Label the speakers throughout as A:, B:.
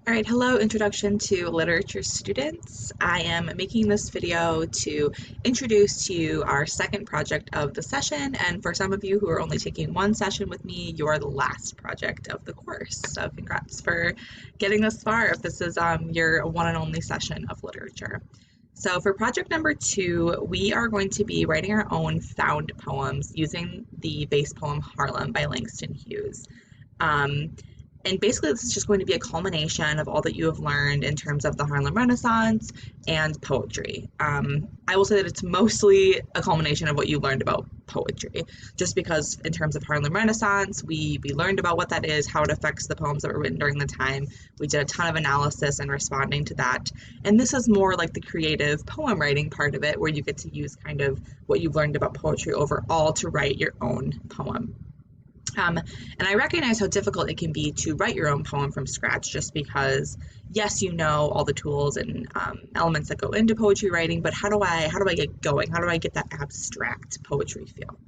A: All right, hello, introduction to literature students. I am making this video to introduce to you our second project of the session, and for some of you who are only taking one session with me, you're the last project of the course. So congrats for getting this far if this is your one and only session of literature. So for project number 2, we are going to be writing our own found poems using the base poem Harlem by Langston Hughes. And basically, this is just going to be a culmination of all that you have learned in terms of the Harlem Renaissance and poetry. I will say that it's mostly a culmination of what you learned about poetry, just because in terms of Harlem Renaissance, we learned about what that is, how it affects the poems that were written during the time. We did a ton of analysis and responding to that. And this is more like the creative poem writing part of it, where you get to use kind of what you've learned about poetry overall to write your own poem. And I recognize how difficult it can be to write your own poem from scratch, just because, yes, you know all the tools and elements that go into poetry writing, but how do I get going? How do I get that abstract poetry feel?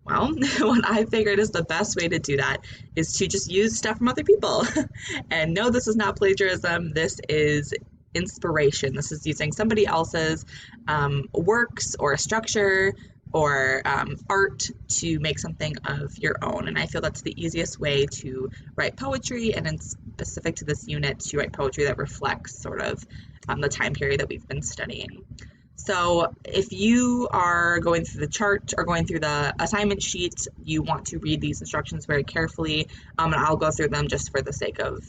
A: Well, what I figured is the best way to do that is to just use stuff from other people. And no, this is not plagiarism. This is inspiration. This is using somebody else's works or a structure or art to make something of your own. And I feel that's the easiest way to write poetry, and in specific to this unit, to write poetry that reflects sort of the time period that we've been studying. So if you are going through the chart or going through the assignment sheet, you want to read these instructions very carefully, and I'll go through them just for the sake of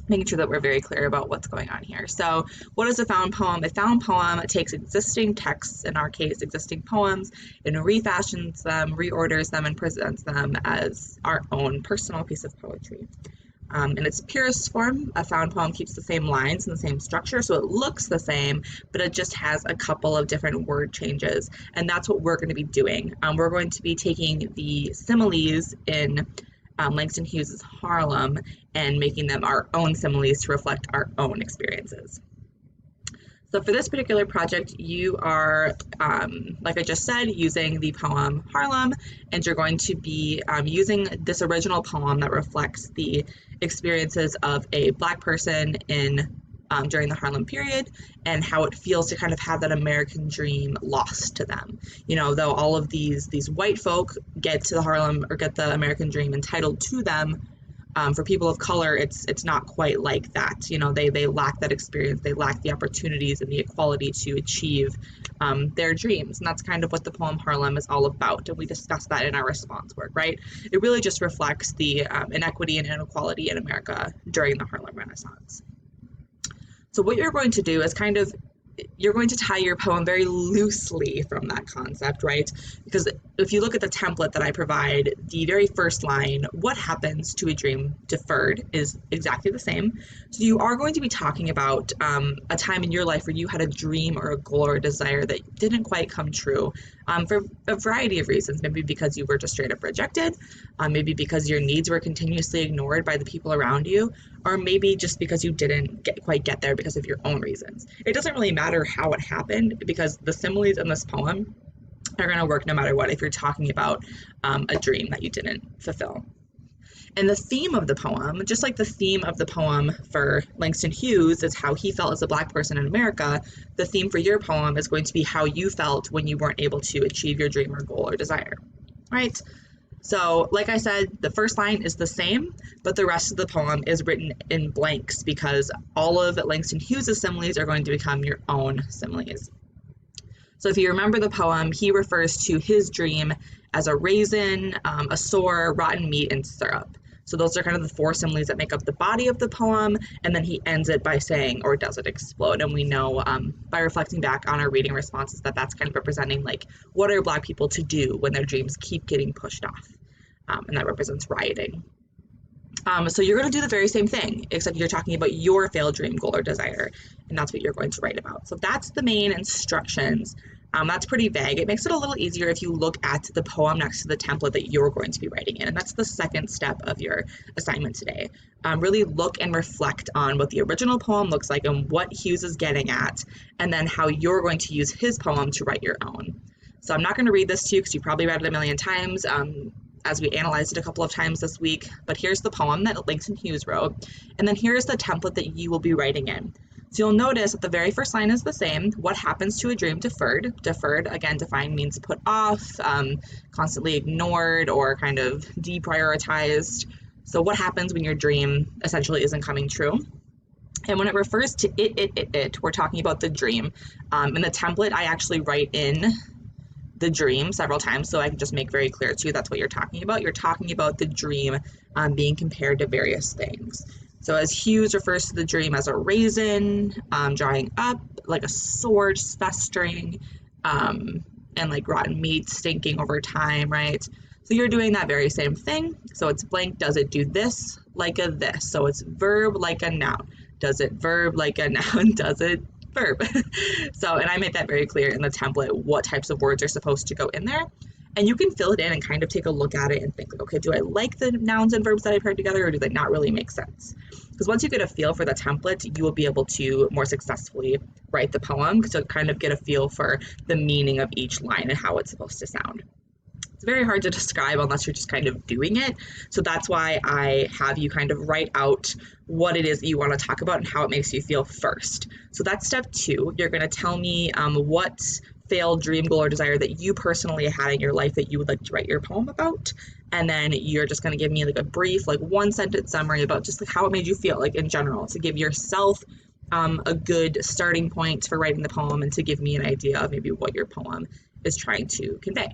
A: making sure that we're very clear about what's going on here. So what is a found poem? A found poem takes existing texts, in our case existing poems, and refashions them, reorders them, and presents them as our own personal piece of poetry. In its purest form, a found poem keeps the same lines and the same structure, so it looks the same, but it just has a couple of different word changes, and that's what we're going to be doing. We're going to be taking the similes in Langston Hughes' Harlem and making them our own similes to reflect our own experiences. So for this particular project, you are, like I just said, using the poem Harlem, and you're going to be using this original poem that reflects the experiences of a Black person in during the Harlem period, and how it feels to kind of have that American dream lost to them. You know, though all of these white folk get to the Harlem or get the American dream entitled to them, for people of color, it's not quite like that. You know, they lack that experience, they lack the opportunities and the equality to achieve their dreams, and that's kind of what the poem Harlem is all about, and we discussed that in our response work, right? It really just reflects the inequity and inequality in America during the Harlem Renaissance. So what you're going to do is you're going to tie your poem very loosely from that concept, right? Because if you look at the template that I provide, the very first line, what happens to a dream deferred, is exactly the same. So you are going to be talking about a time in your life where you had a dream or a goal or a desire that didn't quite come true, for a variety of reasons. Maybe because you were just straight up rejected, maybe because your needs were continuously ignored by the people around you, or maybe just because you didn't quite get there because of your own reasons. It doesn't really matter how it happened, because the similes in this poem are going to work no matter what if you're talking about a dream that you didn't fulfill. And the theme of the poem, just like the theme of the poem for Langston Hughes is how he felt as a Black person in America, the theme for your poem is going to be how you felt when you weren't able to achieve your dream or goal or desire, right? So, like I said, the first line is the same, but the rest of the poem is written in blanks, because all of Langston Hughes' similes are going to become your own similes. So if you remember the poem, he refers to his dream as a raisin, a sore, rotten meat, and syrup. So those are kind of the 4 similes that make up the body of the poem, and then he ends it by saying, or does it explode? And we know by reflecting back on our reading responses that that's kind of representing, like, what are Black people to do when their dreams keep getting pushed off? And that represents rioting. So you're going to do the very same thing, except you're talking about your failed dream, goal, or desire, and that's what you're going to write about. So that's the main instructions. That's pretty vague. It makes it a little easier if you look at the poem next to the template that you're going to be writing in, and that's the second step of your assignment today. Really look and reflect on what the original poem looks like and what Hughes is getting at, and then how you're going to use his poem to write your own. So I'm not going to read this to you because you probably read it a million times. as we analyzed it a couple of times this week, but here's the poem that Langston Hughes wrote, and then here's the template that you will be writing in. So you'll notice that the very first line is the same. What happens to a dream deferred? Deferred, again, defined means put off, constantly ignored, or kind of deprioritized. So what happens when your dream essentially isn't coming true? And when it refers to it, we're talking about the dream. In the template, I actually write in the dream several times so I can just make very clear to you that's what you're talking about. You're talking about the dream being compared to various things. So as Hughes refers to the dream as a raisin, drying up, like a sword festering, and like rotten meat stinking over time, right? So you're doing that very same thing. So it's blank, does it do this like a this? So it's verb like a noun. Does it verb like a noun? Does it verb? So, and I made that very clear in the template, what types of words are supposed to go in there. And you can fill it in and kind of take a look at it and think, okay, do I like the nouns and verbs that I paired together, or do they not really make sense? Because once you get a feel for the template, you will be able to more successfully write the poem, because you'll kind of get a feel for the meaning of each line and how it's supposed to sound. It's very hard to describe unless you're just kind of doing it. So that's why I have you kind of write out what it is that you want to talk about and how it makes you feel first. So that's step 2. You're going to tell me what failed dream, goal, or desire that you personally had in your life that you would like to write your poem about. And then you're just going to give me like a brief, like 1-sentence summary about just like how it made you feel, like in general, to give yourself a good starting point for writing the poem and to give me an idea of maybe what your poem is trying to convey.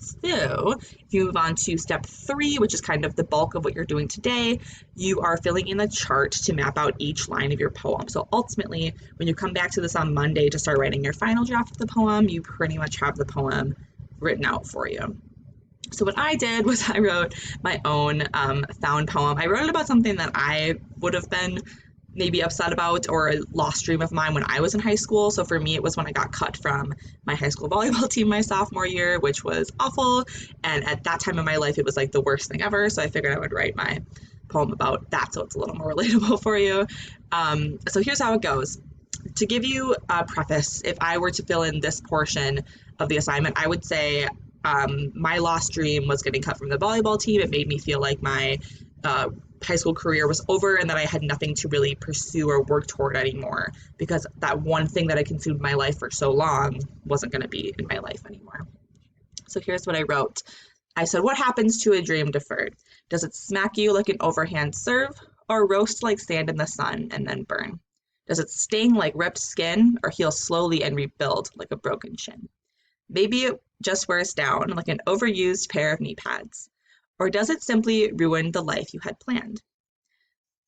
A: So if you move on to step 3, which is kind of the bulk of what you're doing today, you are filling in a chart to map out each line of your poem. So ultimately, when you come back to this on Monday to start writing your final draft of the poem, you pretty much have the poem written out for you. So what I did was I wrote my own found poem. I wrote it about something that I would have been maybe upset about, or a lost dream of mine when I was in high school. So for me, it was when I got cut from my high school volleyball team my sophomore year, which was awful. And at that time in my life, it was like the worst thing ever. So I figured I would write my poem about that so it's a little more relatable for you. So here's how it goes. To give you a preface, if I were to fill in this portion of the assignment, I would say my lost dream was getting cut from the volleyball team. It made me feel like my high school career was over and that I had nothing to really pursue or work toward anymore, because that one thing that had consumed my life for so long wasn't going to be in my life anymore. So here's what I wrote. I said, what happens to a dream deferred? Does it smack you like an overhand serve, or roast like sand in the sun and then burn? Does it sting like ripped skin, or heal slowly and rebuild like a broken shin? Maybe it just wears down like an overused pair of knee pads. Or does it simply ruin the life you had planned?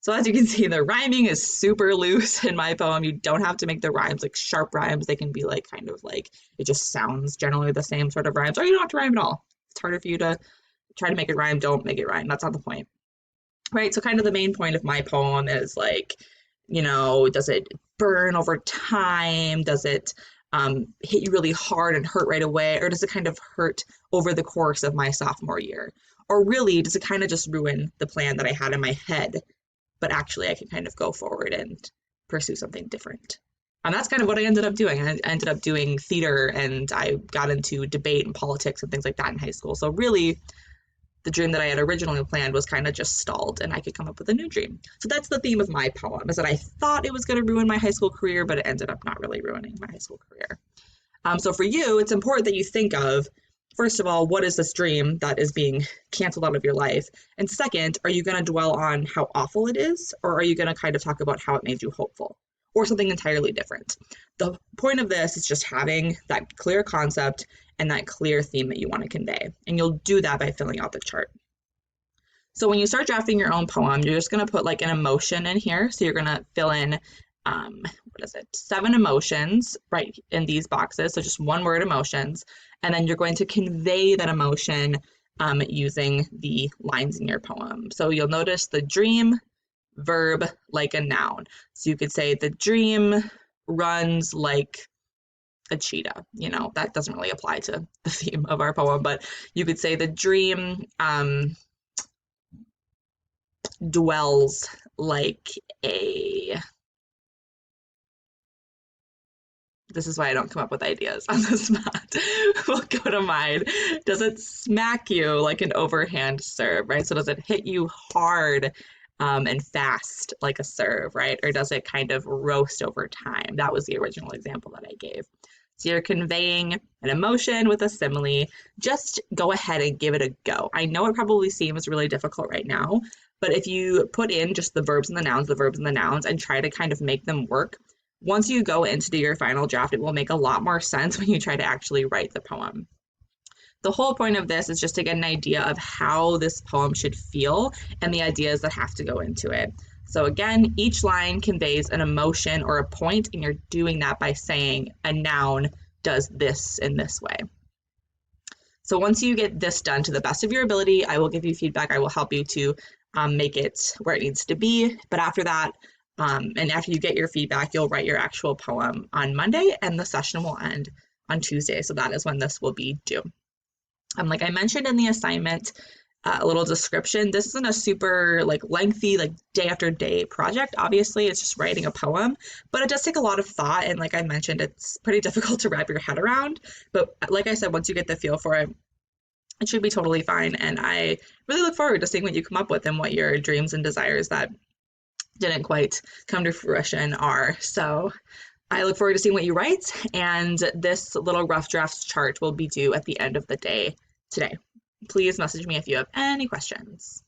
A: So as you can see, the rhyming is super loose in my poem. You don't have to make the rhymes like sharp rhymes. They can be like kind of like, it just sounds generally the same sort of rhymes, or you don't have to rhyme at all. It's harder for you to try to make it rhyme. Don't make it rhyme. That's not the point. Right? So kind of the main point of my poem is like, does it burn over time? Does it hit you really hard and hurt right away? Or does it kind of hurt over the course of my sophomore year? Or really, does it kind of just ruin the plan that I had in my head, but actually I can kind of go forward and pursue something different? And that's kind of what I ended up doing. I ended up doing theater, and I got into debate and politics and things like that in high school. So really, the dream that I had originally planned was kind of just stalled, and I could come up with a new dream. So that's the theme of my poem, is that I thought it was going to ruin my high school career, but it ended up not really ruining my high school career. So for you, it's important that you think of, first of all, what is this dream that is being canceled out of your life? And second, are you going to dwell on how awful it is, or are you going to kind of talk about how it made you hopeful, or something entirely different? The point of this is just having that clear concept and that clear theme that you want to convey. And you'll do that by filling out the chart. So when you start drafting your own poem, you're just going to put like an emotion in here. So you're going to fill in 7 emotions right in these boxes. So just one word emotions. And then you're going to convey that emotion using the lines in your poem. So you'll notice the dream, verb, like a noun. So you could say the dream runs like a cheetah. That doesn't really apply to the theme of our poem, but you could say the dream dwells like a this is why I don't come up with ideas on the spot. We'll go to mine. Does it smack you like an overhand serve, right? So does it hit you hard and fast like a serve, right? Or does it kind of roast over time? That was the original example that I gave. So you're conveying an emotion with a simile. Just go ahead and give it a go. I know it probably seems really difficult right now, but if you put in just the verbs and the nouns, and try to kind of make them work, once you go in to do your final draft, it will make a lot more sense when you try to actually write the poem. The whole point of this is just to get an idea of how this poem should feel and the ideas that have to go into it. So again, each line conveys an emotion or a point, and you're doing that by saying a noun does this in this way. So once you get this done to the best of your ability, I will give you feedback. I will help you to make it where it needs to be. But after that, and after you get your feedback, you'll write your actual poem on Monday, and the session will end on Tuesday. So that is when this will be due. Like I mentioned in the assignment, a little description, this isn't a super lengthy day after day project. Obviously, it's just writing a poem, but it does take a lot of thought. And like I mentioned, it's pretty difficult to wrap your head around. But like I said, once you get the feel for it, it should be totally fine. And I really look forward to seeing what you come up with and what your dreams and desires that didn't quite come to fruition are. So I look forward to seeing what you write, and this little rough drafts chart will be due at the end of the day today. Please message me if you have any questions.